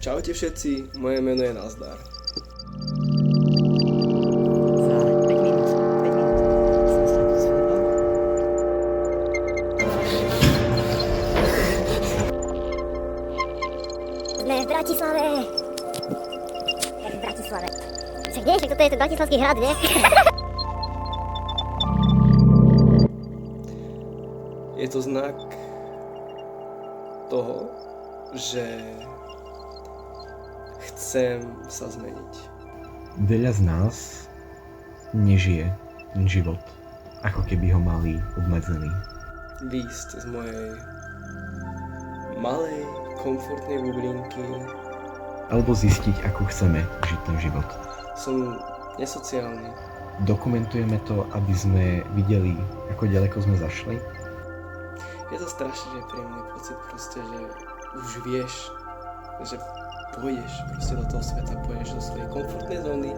Čaute všetci, moje meno je Nazdar. Za 5 minút som sa tu zvedol. Sme v Bratislave. Jak v Bratislave. Však nie, však toto je ten bratislavský hrad, nie? Je to znak toho, že chcem sa zmeniť. Veľa z nás nežije ten život, ako keby ho mali obmedzený. Výjsť z mojej malej, komfortnej bublinky. Alebo zistiť, ako chceme žiť ten život. Som nesociálny. Dokumentujeme to, aby sme videli, ako ďaleko sme zašli. Je to strašne príjemný pocit proste, že už vieš, že pôjdeš proste do toho sveta, pôjdeš do svojej komfortnej zóny